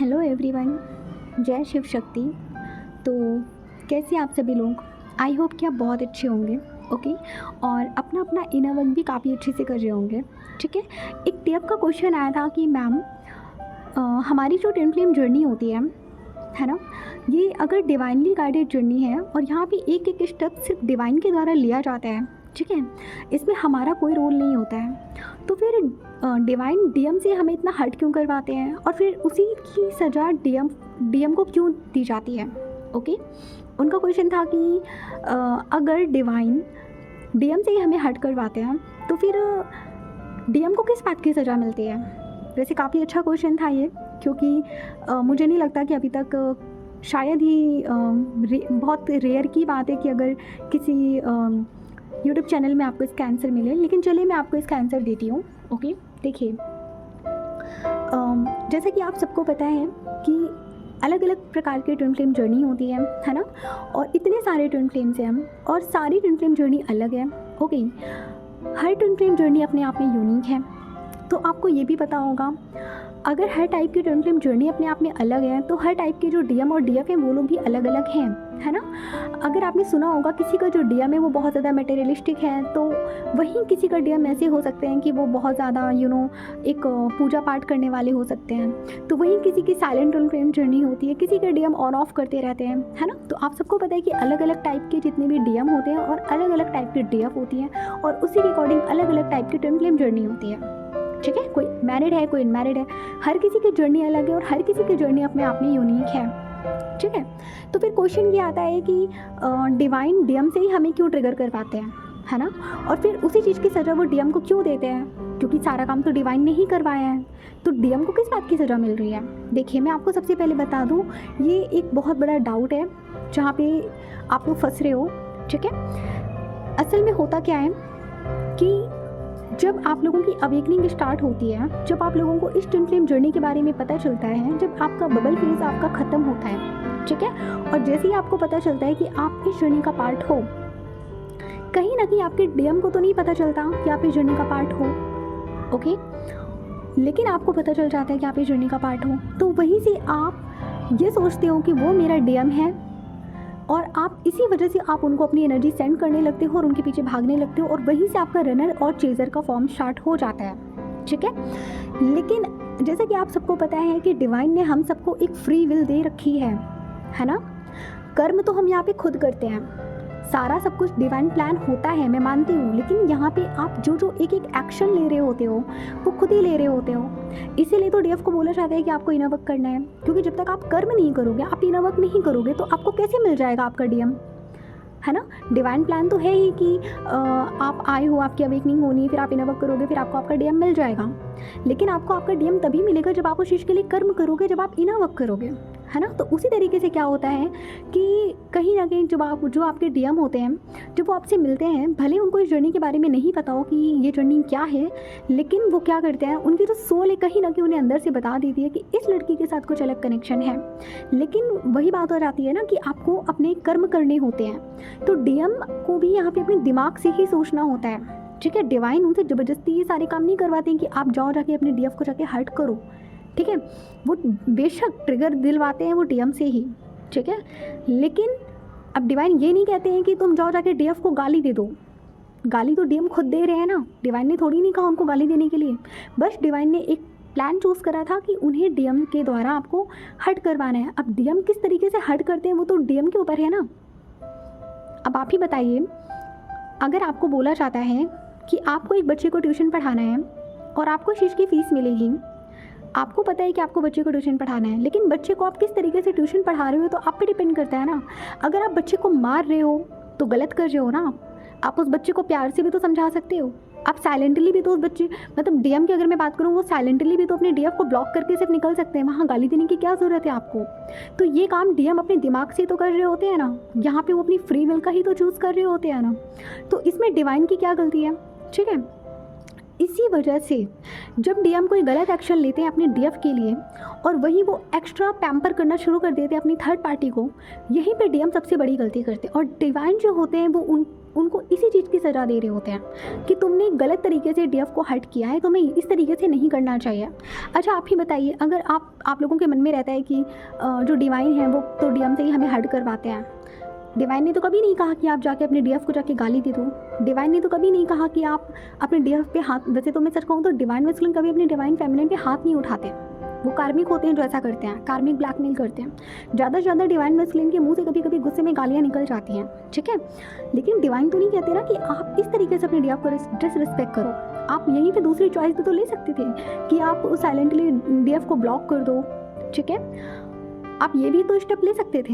Hello everyone, जय शिव शक्ति। तो कैसे आप सभी लोग? आई होप कि आप बहुत अच्छे होंगे। ओके, और अपना अपना इनर वर्क भी काफ़ी अच्छे से कर रहे होंगे। ठीक है, एक टेप का क्वेश्चन आया था कि मैम हमारी जो ट्विन फ्लेम जर्नी होती है ना, ये अगर डिवाइनली गाइडेड जर्नी है और यहाँ पे एक एक स्टेप सिर्फ डिवाइन के द्वारा लिया जाता है, ठीक है, इसमें हमारा कोई रोल नहीं होता है, तो फिर डिवाइन डीएम से हमें इतना हर्ट क्यों करवाते हैं और फिर उसी की सज़ा डीएम को क्यों दी जाती है? ओके, उनका क्वेश्चन था कि अगर डिवाइन डीएम से ही हमें हर्ट करवाते हैं तो फिर डीएम को किस बात की सज़ा मिलती है? वैसे काफ़ी अच्छा क्वेश्चन था ये, क्योंकि मुझे नहीं लगता कि अभी तक शायद ही बहुत रेयर की बात है कि अगर किसी यूट्यूब चैनल में आपको इसका आंसर मिले। लेकिन चलिए मैं आपको इसका आंसर देती हूँ। ओके, देखिए, जैसा कि आप सबको पता है कि अलग अलग प्रकार की ट्विन फ्लेम जर्नी होती है ना, और इतने सारे ट्विन फ्लेम्स हैं हम, और सारी ट्विन फ्लेम जर्नी अलग है। ओके, हर ट्विन फ्लेम जर्नी अपने आप में यूनिक है। तो आपको ये भी पता होगा, अगर हर टाइप की ट्विन फ्लेम जर्नी अपने आप में अलग है तो हर टाइप के जो डीएम और डीएफ हैं वो लोग भी अलग अलग हैं, है ना। अगर आपने सुना होगा किसी का जो डीएम है वो बहुत ज़्यादा मटेरियलिस्टिक है, तो वहीं किसी का डीएम ऐसे हो सकते हैं कि वो बहुत ज़्यादा एक पूजा पाठ करने वाले हो सकते हैं। तो वहीं किसी की साइलेंट ट्विन फ्लेम जर्नी होती है, किसी के डीएम ऑन ऑफ करते रहते हैं, है ना। तो आप सबको पता है कि अलग अलग टाइप के जितने भी डीएम होते हैं और अलग अलग टाइप की डीएफ होती हैं, और उसी के अकॉर्डिंग अलग अलग टाइप की ट्विन फ्लेम जर्नी होती है। ठीक है, कोई मैरिड है, कोई इनमैरिड है, हर किसी की जर्नी अलग है और हर किसी की जर्नी अपने आप में यूनिक है। ठीक है, तो फिर क्वेश्चन ये आता है कि डिवाइन डीएम से ही हमें क्यों ट्रिगर करवाते हैं, है ना, और फिर उसी चीज़ की सज़ा वो डीएम को क्यों देते हैं? क्योंकि सारा काम तो डिवाइन ने ही करवाया है, तो डीएम को किस बात की सज़ा मिल रही है? देखिए, मैं आपको सबसे पहले बता दूँ, ये एक बहुत बड़ा डाउट है जहाँ पे आप लोग फंस रहे हो। ठीक है, असल में होता क्या है कि जब आप लोगों की अवेकनिंग स्टार्ट होती है, जब आप लोगों को इस ट्विन फ्लेम जर्नी के बारे में पता चलता है, जब आपका बबल फेज आपका ख़त्म होता है, ठीक है, और जैसे ही आपको पता चलता है कि आप इस जर्नी का पार्ट हो, कहीं ना कहीं आपके डीएम को तो नहीं पता चलता कि आप इस जर्नी का पार्ट हो। ओके, लेकिन आपको पता चल जाता है कि आप इस जर्नी का पार्ट हो, तो वहीं से आप ये सोचते हो कि वो मेरा डीएम है, और आप इसी वजह से आप उनको अपनी एनर्जी सेंड करने लगते हो और उनके पीछे भागने लगते हो, और वहीं से आपका रनर और चेजर का फॉर्म स्टार्ट हो जाता है। ठीक है, लेकिन जैसा कि आप सबको पता है कि डिवाइन ने हम सबको एक फ्री विल दे रखी है ना। कर्म तो हम यहाँ पे खुद करते हैं, सारा सब कुछ डिवाइन प्लान होता है, मैं मानती हूँ, लेकिन यहाँ पे आप जो एक एक एक्शन ले रहे होते हो वो खुद ही ले रहे होते हो। इसीलिए तो डीएफ को बोला जाता है कि आपको इनर वर्क करना है, क्योंकि जब तक आप कर्म नहीं करोगे, आप इनर वर्क नहीं करोगे, तो आपको कैसे मिल जाएगा आपका डीएम, है ना। डिवाइन प्लान तो है ही कि आप आए हो, आपकी अवेकनिंग होनी, फिर आप इनर वर्क करोगे, फिर आपको आपका डीएम मिल जाएगा। लेकिन आपको आपका डीएम तभी मिलेगा जब आप उस चीज़ के लिए कर्म करोगे, जब आप इनर वर्क करोगे, है ना। तो उसी तरीके से क्या होता है कि कहीं ना कहीं जो आपके डीएम होते हैं, जब वो आपसे मिलते हैं, भले उनको इस जर्नी के बारे में नहीं पता हो कि ये जर्नी क्या है, लेकिन वो क्या करते हैं, उनकी जो सोल है कहीं ना कहीं उन्हें अंदर से बता देती है कि इस लड़की के साथ कुछ अलग कनेक्शन है। लेकिन वही बात हो जाती है ना कि आपको अपने कर्म करने होते हैं, तो डीएम को भी यहाँ पे अपने दिमाग से ही सोचना होता है। ठीक है, डिवाइन उनसे ज़बरदस्ती ये सारे काम नहीं करवाते हैं कि आप जाओ जाके अपने डीएफ को जाके हर्ट करो। ठीक है, वो बेशक ट्रिगर दिलवाते हैं वो डीएम से ही। ठीक है, लेकिन अब डिवाइन ये नहीं कहते हैं कि तुम जाओ जाके डीएफ को गाली दे दो। गाली तो डीएम खुद दे रहे हैं ना, डिवाइन ने थोड़ी नहीं कहा उनको गाली देने के लिए। बस डिवाइन ने एक प्लान चूज़ करा था कि उन्हें डीएम के द्वारा आपको हर्ट करवाना है। अब डीएम किस तरीके से हर्ट करते हैं वो तो डीएम के ऊपर है ना। अब आप ही बताइए, अगर आपको बोला जाता है कि आपको एक बच्चे को ट्यूशन पढ़ाना है और आपको इस चीज़ की फ़ीस मिलेगी, आपको पता है कि आपको बच्चे को ट्यूशन पढ़ाना है, लेकिन बच्चे को आप किस तरीके से ट्यूशन पढ़ा रहे हो तो आप पे डिपेंड करता है ना। अगर आप बच्चे को मार रहे हो तो गलत कर रहे हो ना। आप उस बच्चे को प्यार से भी तो समझा सकते हो, आप साइलेंटली भी तो उस बच्चे, मतलब डीएम की अगर मैं बात करूँ, वो साइलेंटली भी तो अपने डीएफ को ब्लॉक करके सिर्फ निकल सकते हैं, वहाँ गाली देने की क्या ज़रूरत है आपको। तो ये काम डीएम अपने दिमाग से तो कर रहे होते हैं ना, यहाँ पे वो अपनी फ्री विल का ही तो चूज़ कर रहे होते हैं ना। तो इसमें डिवाइन की क्या गलती है? ठीक है, इसी वजह से जब डीएम कोई गलत एक्शन लेते हैं अपने डीएफ के लिए और वहीं वो एक्स्ट्रा पैम्पर करना शुरू कर देते हैं अपनी थर्ड पार्टी को, यहीं पे डीएम सबसे बड़ी गलती करते हैं। और डिवाइन जो होते हैं वो उनको इसी चीज़ की सज़ा दे रहे होते हैं कि तुमने गलत तरीके से डीएफ को हर्ट किया है, तुम्हें इस तरीके से नहीं करना चाहिए। अच्छा आप ही बताइए, अगर आप लोगों के मन में रहता है कि जो डिवाइन है वो तो डीएम से ही हमें हर्ट करवाते हैं, डिवाइन ने तो कभी नहीं कहा कि आप जाके अपने डीएफ को जाके गाली दे दो, डिवाइन ने तो कभी नहीं कहा कि आप अपने डीएफ पे हाथ, वैसे तो मैं सच कहूँ तो डिवाइन मस्कुलिन कभी अपने डिवाइन फेमिनिन पे हाथ नहीं उठाते, वो कार्मिक होते हैं जो ऐसा करते हैं, कार्मिक ब्लैकमेल करते हैं। ज़्यादा से ज़्यादा डिवाइन मस्कुलिन के मुंह से कभी कभी गुस्से में गालियाँ निकल जाती हैं, ठीक है, लेकिन डिवाइन तो नहीं कहते ना कि आप इस तरीके से अपने डीएफ को डिसरिस्पेक्ट करो। आप यहीं पे दूसरी चॉइस भी तो ले सकते थे कि आप साइलेंटली डीएफ को ब्लॉक कर दो, ठीक है, आप ये भी तो स्टेप ले सकते थे,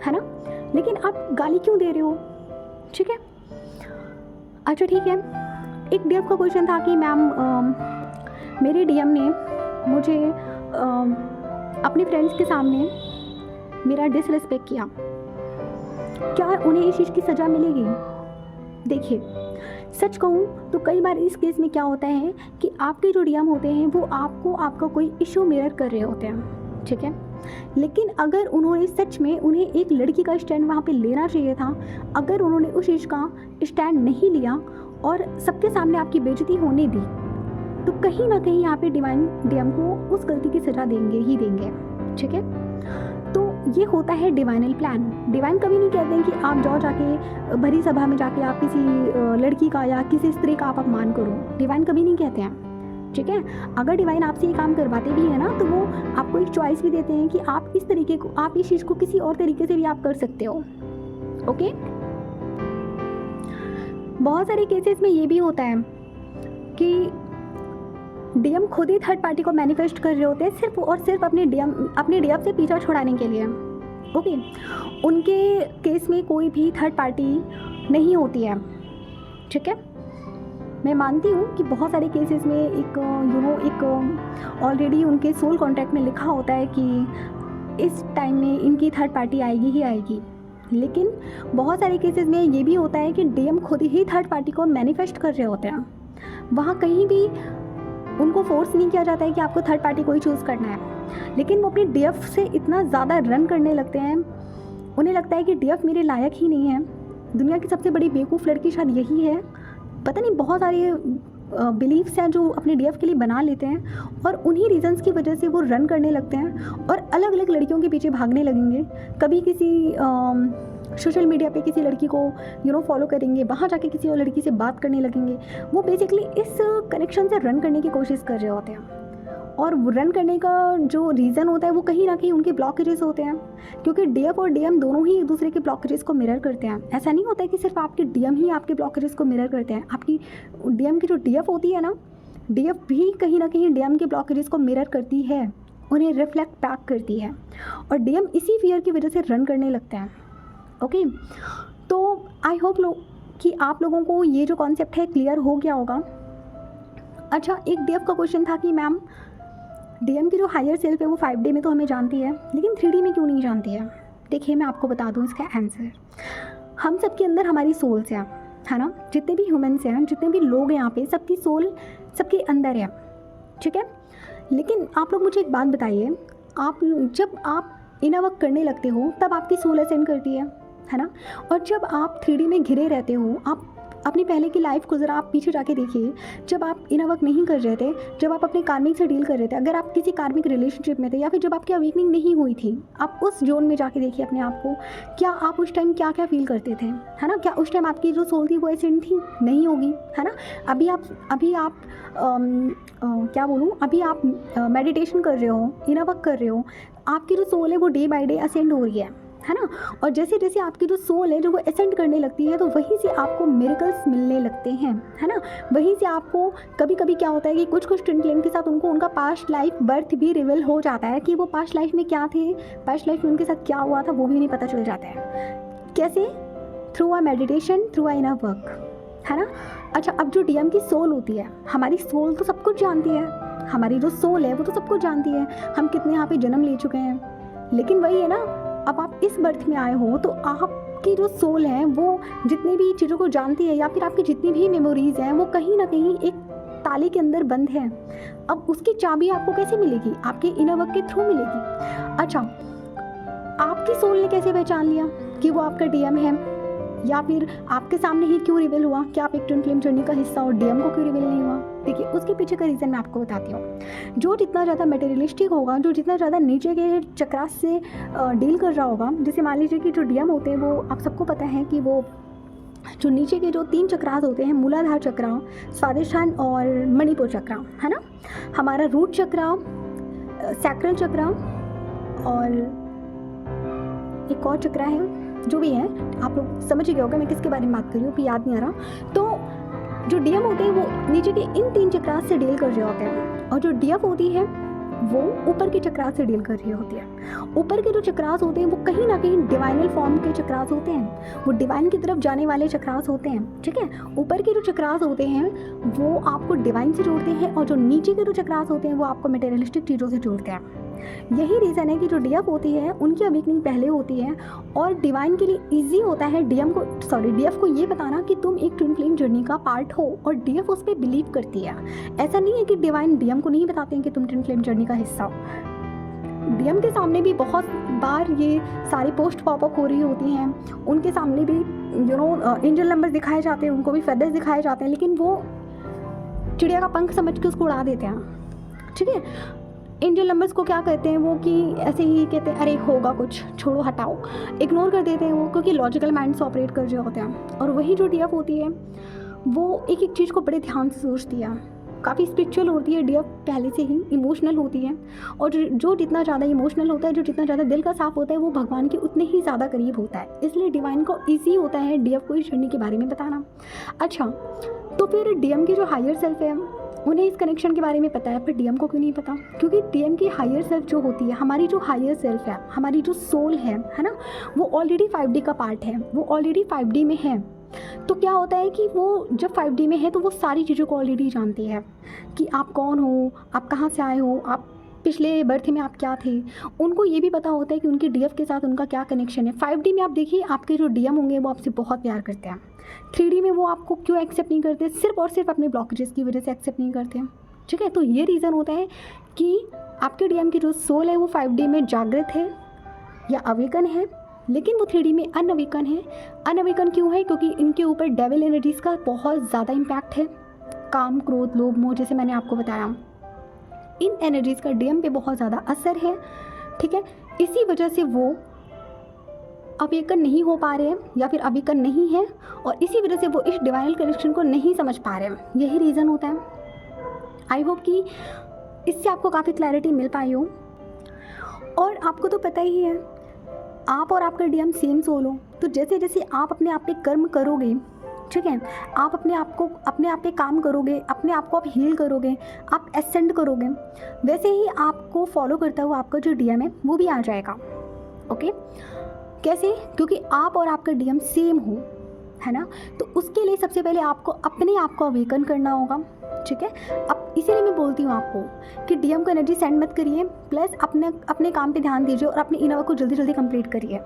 है ना, लेकिन आप गाली क्यों दे रहे हो, ठीक है। अच्छा ठीक है, एक डीएफ का क्वेश्चन था कि मैम मेरे डीएम ने मुझे अपने फ्रेंड्स के सामने मेरा डिसरिस्पेक्ट किया, क्या उन्हें इस चीज़ की सज़ा मिलेगी? देखिए सच कहूँ तो कई बार इस केस में क्या होता है कि आपके जो डीएम होते हैं वो आपको आपका कोई इशू मिरर कर रहे होते हैं, ठीक है, लेकिन अगर उन्होंने सच में उन्हें एक लड़की का स्टैंड वहाँ पे लेना चाहिए था, अगर उन्होंने उस चीज़ का स्टैंड नहीं लिया और सबके सामने आपकी बेइज्जती होने दी, तो कहीं ना कहीं यहाँ पे डिवाइन डीएम को उस गलती की सज़ा देंगे ही देंगे, ठीक है। तो ये होता है डिवाइनल प्लान। डिवाइन कभी नहीं कहते हैं कि आप जाओ जाके भरी सभा में जाके आप किसी लड़की का या किसी स्त्री का आप अपमान करो, डिवाइन कभी नहीं कहते हैं, ठीक है। अगर डिवाइन आपसे ये काम करवाते भी है ना तो वो आपको एक चॉइस भी देते हैं कि आप इस तरीके को, आप इस चीज़ को किसी और तरीके से भी आप कर सकते हो, ओके। बहुत सारे केसेस में ये भी होता है कि डीएम खुद ही थर्ड पार्टी को मैनिफेस्ट कर रहे होते हैं सिर्फ और सिर्फ अपने डीएफ से पीछा छुड़ाने के लिए, ओके। उनके केस में कोई भी थर्ड पार्टी नहीं होती है, ठीक है। मैं मानती हूँ कि बहुत सारे केसेस में एक ऑलरेडी उनके सोल कॉन्ट्रैक्ट में लिखा होता है कि इस टाइम में इनकी थर्ड पार्टी आएगी ही आएगी, लेकिन बहुत सारे केसेस में ये भी होता है कि डीएम खुद ही थर्ड पार्टी को मैनिफेस्ट कर रहे होते हैं। वहाँ कहीं भी उनको फोर्स नहीं किया जाता है कि आपको थर्ड पार्टी को ही चूज़ करना है, लेकिन वो अपनी डीएफ से इतना ज़्यादा रन करने लगते हैं, उन्हें लगता है कि डीएफ मेरे लायक ही नहीं है, दुनिया की सबसे बड़ी बेवकूफ़ लड़की शायद यही है, पता नहीं, बहुत सारे बिलीफ्स हैं जो अपने डीएफ के लिए बना लेते हैं और उन्हीं रीजंस की वजह से वो रन करने लगते हैं और अलग अलग लड़कियों के पीछे भागने लगेंगे। कभी किसी सोशल मीडिया पे किसी लड़की को फॉलो करेंगे, वहाँ जाके किसी और लड़की से बात करने लगेंगे। वो बेसिकली इस कनेक्शन से रन करने की कोशिश कर रहे होते हैं और रन करने का जो रीज़न होता है वो कहीं ना कहीं उनके ब्लॉकेजेस होते हैं, क्योंकि डीएफ और डीएम दोनों ही एक दूसरे के ब्लॉकेजेस को मिरर करते हैं। ऐसा नहीं होता है कि सिर्फ आपके डीएम ही आपके ब्लॉकेजेस को मिरर करते हैं, आपकी डीएम की जो डीएफ होती है ना, डीएफ भी कहीं ना कहीं डीएम के ब्लॉकेजेस को मिरर करती है, उन्हें रिफ्लेक्ट बैक करती है और डीएम इसी फियर की वजह से रन करने लगते हैं, ओके। तो आई होप कि आप लोगों को ये जो कॉन्सेप्ट है क्लियर हो गया होगा। अच्छा, एक डीएफ का क्वेश्चन था कि मैम डीएम की जो हायर सेल्फ है वो 5D में तो हमें जानती है, लेकिन 3D में क्यों नहीं जानती है? देखिए मैं आपको बता दूँ इसका आंसर। हम सबके अंदर हमारी सोल्स हैं, है ना, जितने भी ह्यूमन्स हैं, जितने भी लोग हैं यहाँ पे, सबकी सोल सबके अंदर है, ठीक है। लेकिन आप लोग मुझे एक बात बताइए, जब आप इनर वर्क करने लगते हो तब आपकी सोल असेंड करती है ना, और जब आप 3D में घिरे रहते हो, आप अपनी पहले की लाइफ को ज़रा आप पीछे जाके देखिए, जब आप इनर वर्क नहीं कर रहे थे, जब आप अपने कार्मिक से डील कर रहे थे, अगर आप किसी कार्मिक रिलेशनशिप में थे या फिर जब आपकी अवेकनिंग नहीं हुई थी, आप उस जोन में जाके देखिए अपने आप को, क्या आप उस टाइम क्या क्या फील करते थे, है ना। क्या उस टाइम आपकी जो सोल थी वो एसेंड थी? नहीं होगी, है ना। अभी आप क्या बोलूँ, अभी आप मेडिटेशन कर रहे हो, इनर वर्क कर रहे हो, आपकी जो सोल है वो डे बाई डे असेंड हो रही है ना। और जैसे जैसे आपकी जो सोल है जो वो एसेंड करने लगती है, तो वहीं से आपको मिरेकल्स मिलने लगते हैं, है ना। वहीं से आपको कभी कभी क्या होता है कि कुछ ट्विन फ्लेम के साथ उनको उनका पास्ट लाइफ बर्थ भी रिवील हो जाता है कि वो पास्ट लाइफ में क्या थे, पास्ट लाइफ में उनके साथ क्या हुआ था, वो भी उन्हें पता चल जाता है। कैसे? Through a meditation, through a inner work, है ना। अच्छा, अब जो डीएम की सोल होती है, हमारी सोल तो सब कुछ जानती है, हमारी जो सोल है वो तो सब कुछ जानती है, हम कितने यहाँ पे जन्म ले चुके हैं, लेकिन वही है ना, अब आप इस बर्थ में आए हो तो आपकी जो सोल है वो जितनी भी चीज़ों को जानती है, या फिर आपकी जितनी भी मेमोरीज़ हैं वो कहीं ना कहीं एक ताले के अंदर बंद है। अब उसकी चाबी आपको कैसे मिलेगी? आपके इनर वर्क के थ्रू मिलेगी। अच्छा, आपकी सोल ने कैसे पहचान लिया कि वो आपका डीएम है, या फिर आपके सामने ही क्यों रिवील हुआ कि आप एक ट्विन फ्लेम जर्नी का हिस्सा हो, डीएम को क्यों रिवील नहीं हुआ? देखिए, उसके पीछे का रीज़न मैं आपको बताती हूँ। जो जितना ज़्यादा मटेरियलिस्टिक होगा, जो जितना ज़्यादा नीचे के चक्रास से डील कर रहा होगा, जैसे मान लीजिए कि जो डीएम होते हैं वो आप सबको पता है कि वो जो नीचे के जो 3 चक्रास होते हैं, मूलाधार चक्रा, स्वादिष्ठान और मणिपुर चक्रा, है ना। हमारा रूट चक्रा, सैक्रल चक्रा और एक और चक्रा है, जो भी है आप लोग समझ ही गए होंगे मैं किसके बारे में बात कर रही हूँ, कि याद नहीं आ रहा। तो जो डीएम होते हैं वो नीचे के इन 3 चक्रास से डील कर रहे होते हैं, और जो डीएफ होती है वो ऊपर के चक्रास से डील कर रही होती है। ऊपर के जो चक्रास होते हैं वो कहीं ना कहीं डिवाइनल फॉर्म के चक्रास होते हैं, वो डिवाइन की तरफ जाने वाले चक्रास होते हैं, ठीक है। ऊपर के जो चक्रास होते हैं वो आपको डिवाइन से जोड़ते हैं, और जो नीचे के जो चक्रास होते हैं वो आपको मटेरियलिस्टिक चीज़ों से जोड़ते हैं। यही रीज़न है कि जो डीएफ होती है उनकी अवेकनिंग पहले होती है, और डिवाइन के लिए ईजी होता है डीएफ को ये बताना कि तुम एक ट्विन फ्लेम जर्नी का पार्ट हो, और डीएफ उस पर बिलीव करती है। ऐसा नहीं है कि डिवाइन डीएम को नहीं बताते हैं कि तुम ट्विन फ्लेम जर्नी का हिस्सा हो। डीएम के सामने भी बहुत बार ये सारी पोस्ट पॉपअप हो रही होती हैं, उनके सामने भी एंजल नंबर्स दिखाए जाते हैं, उनको भी फेदर्स दिखाए जाते हैं, लेकिन वो चिड़िया का पंख समझ के उसको उड़ा देते हैं, ठीक है। एंजल नंबर्स को क्या कहते हैं वो, कि ऐसे ही कहते हैं अरे होगा कुछ, छोड़ो हटाओ, इग्नोर कर देते हैं वो, क्योंकि लॉजिकल माइंड से ऑपरेट कर रहे होते हैं। और वही जो डीएफ होती है वो एक एक चीज़ को बड़े ध्यान से सोचती है, काफ़ी स्पिरिचुअल होती है डीएफ, पहले से ही इमोशनल होती है, और जो जितना ज़्यादा इमोशनल होता है, जो जितना ज़्यादा दिल का साफ होता है, वो भगवान के उतने ही ज़्यादा करीब होता है। इसलिए डिवाइन को ईजी होता है डीएफ को इस जर्नी के बारे में बताना। अच्छा, तो फिर डीएम की जो हायर सेल्फ है उन्हें इस कनेक्शन के बारे में पता है, पर डीएम को क्यों नहीं पता? क्योंकि डीएम की हायर सेल्फ जो होती है, हमारी जो हायर सेल्फ है, हमारी जो सोल है ना, वो ऑलरेडी 5D का पार्ट है, वो ऑलरेडी 5D में है। तो क्या होता है कि वो जब 5D में है तो वो सारी चीज़ों को ऑलरेडी जानती है, कि आप कौन हो, आप कहाँ से आए हो, आप पिछले बर्थ में आप क्या थे। उनको ये भी पता होता है कि उनके डीएफ के साथ उनका क्या कनेक्शन है। 5D में आप देखिए, आपके जो डीएम होंगे वो आपसे बहुत प्यार करते हैं। 3D में वो आपको क्यों एक्सेप्ट नहीं करते? सिर्फ और सिर्फ अपने ब्लॉकेजेस की वजह से एक्सेप्ट नहीं करते, ठीक है। तो ये रीज़न होता है कि आपके डीएम की जो सोल है वो 5D में जागृत है या अवेकन है, लेकिन वो 3D में अनअवेकन है। अनअवेकन क्यों है? क्योंकि इनके ऊपर डेविल एनर्जीज़ का बहुत ज़्यादा इम्पैक्ट है, काम, क्रोध, लोभ, मोह, जैसे मैंने आपको बताया। इन एनर्जीज़ का डीएम पे बहुत ज़्यादा असर है, ठीक है। इसी वजह से वो अवेकन नहीं हो पा रहे हैं, या फिर अवेकन नहीं है, और इसी वजह से वो इस डिवाइनल कनेक्शन को नहीं समझ पा रहे हैं। यही रीज़न होता है। आई होप कि इससे आपको काफ़ी क्लैरिटी मिल पाई हो। और आपको तो पता ही है, आप और आपका डीएम सेम सोल हो, तो जैसे जैसे आप अपने आप पे कर्म करोगे, ठीक है, आप अपने आप पे काम करोगे, अपने आप को आप हील करोगे, आप एसेंड करोगे, वैसे ही आपको फॉलो करता हुआ आपका जो डीएम है वो भी आ जाएगा। ओके, कैसे? क्योंकि आप और आपका डीएम सेम हो, है ना। तो उसके लिए सबसे पहले आपको अपने आप को अवेकन करना होगा, ठीक है। अब इसीलिए मैं बोलती हूँ आपको कि डीएम को एनर्जी सेंड मत करिए, प्लस अपने काम पे ध्यान दीजिए और अपने इनर को जल्दी जल्दी कंप्लीट करिए।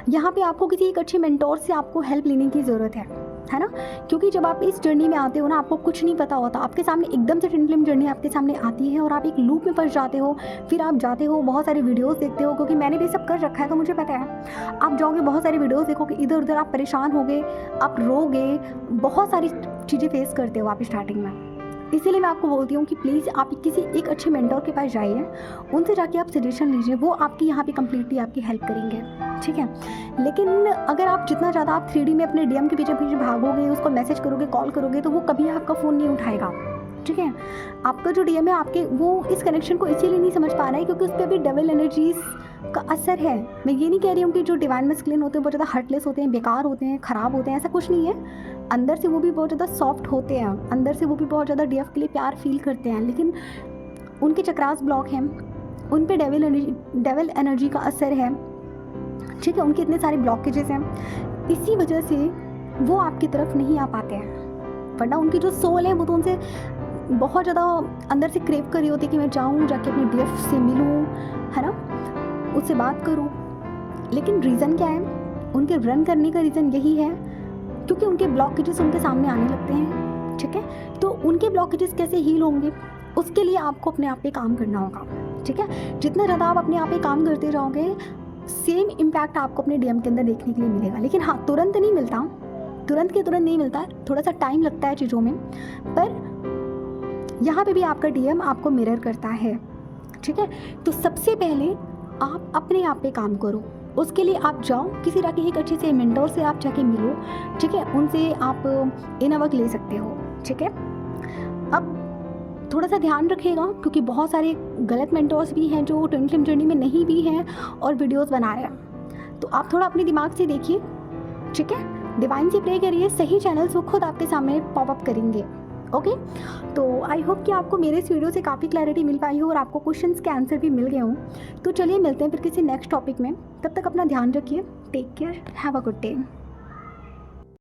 यहाँ पे आपको किसी एक अच्छे मेंटोर से आपको हेल्प लेने की ज़रूरत है ना। क्योंकि जब आप इस जर्नी में आते हो ना, आपको कुछ नहीं पता होता, आपके सामने एकदम से ट्विन फ्लेम जर्नी आपके सामने आती है और आप एक लूप में फंस जाते हो। फिर आप जाते हो, बहुत सारे वीडियोस देखते हो, क्योंकि मैंने भी सब कर रखा है तो मुझे पता है। आप जाओगे, बहुत सारे वीडियोस देखोगे, इधर उधर आप परेशान होगे, आप रोगे, बहुत सारी चीज़ें फेस करते हो आप स्टार्टिंग में। इसीलिए मैं आपको बोलती हूँ कि प्लीज़ आप किसी एक अच्छे मेंटोर के पास जाइए, उनसे जाके आप सजेशन लीजिए, वो आपकी यहाँ पे कम्प्लीटली आपकी हेल्प करेंगे, ठीक है। लेकिन अगर आप जितना ज़्यादा आप 3D में अपने डीएम के पीछे पीछे भागोगे, उसको मैसेज करोगे, कॉल करोगे, तो वो कभी आपका फ़ोन नहीं उठाएगा, ठीक है। आपका जो डीएम है, आपके वो इस कनेक्शन को इसीलिए नहीं समझ पा रहा है क्योंकि उस पर भी डेविल एनर्जीज़ का असर है। मैं ये नहीं कह रही हूँ कि जो डिवाइन मैस्कुलिन होते हैं बहुत ज़्यादा हार्टलेस होते हैं, बेकार होते हैं, ख़राब होते हैं, ऐसा कुछ नहीं है। अंदर से वो भी बहुत ज़्यादा सॉफ्ट होते हैं, अंदर से वो भी बहुत ज़्यादा डीएफ के लिए प्यार फील करते हैं, लेकिन उनके चक्रास ब्लॉक हैं, उन पे डेविल एनर्जी का असर है, ठीक है। उनके इतने सारे ब्लॉकेजेस हैं, इसी वजह से वो आपकी तरफ नहीं आ पाते हैं। वरना उनकी जो सोल है वो तो उनसे बहुत ज़्यादा अंदर से क्रेव कर रही होती है कि मैं जाऊँ, जाके अपने डीएफ से मिलूँ, है ना, उससे बात करूँ। लेकिन रीज़न क्या है? उनके रन करने का रीज़न यही है क्योंकि उनके ब्लॉकेजेस उनके सामने आने लगते हैं, ठीक है। तो उनके ब्लॉकेजेस कैसे हील होंगे, उसके लिए आपको अपने आप पे काम करना होगा, ठीक है। जितना ज़्यादा आप अपने आप पे काम करते जाओगे, सेम इम्पैक्ट आपको अपने डीएम के अंदर देखने के लिए मिलेगा। लेकिन हाँ, तुरंत नहीं मिलता, तुरंत के तुरंत नहीं मिलता, थोड़ा सा टाइम लगता है चीज़ों में, पर यहाँ पे भी आपका डीएम आपको मिरर करता है, ठीक है। तो सबसे पहले आप अपने आप पे काम करो, उसके लिए आप जाओ किसी तरह के एक अच्छे से मेंटोर से आप जाके मिलो, ठीक है। उनसे आप इन वर्क ले सकते हो, ठीक है। अब थोड़ा सा ध्यान रखिएगा, क्योंकि बहुत सारे गलत मेंटोर्स भी हैं जो ट्विन फ्लेम जर्नी में नहीं भी हैं और वीडियोस बना रहे हैं। तो आप थोड़ा अपने दिमाग से देखिए, ठीक है। डिवाइन से प्रे करिए, सही चैनल्स वो खुद आपके सामने पॉपअप करेंगे, ओके। तो आई होप कि आपको मेरे इस वीडियो से काफ़ी क्लैरिटी मिल पाई हो और आपको क्वेश्चंस के आंसर भी मिल गए हों। तो चलिए मिलते हैं फिर किसी नेक्स्ट टॉपिक में, तब तक अपना ध्यान रखिए, take care, have a good day.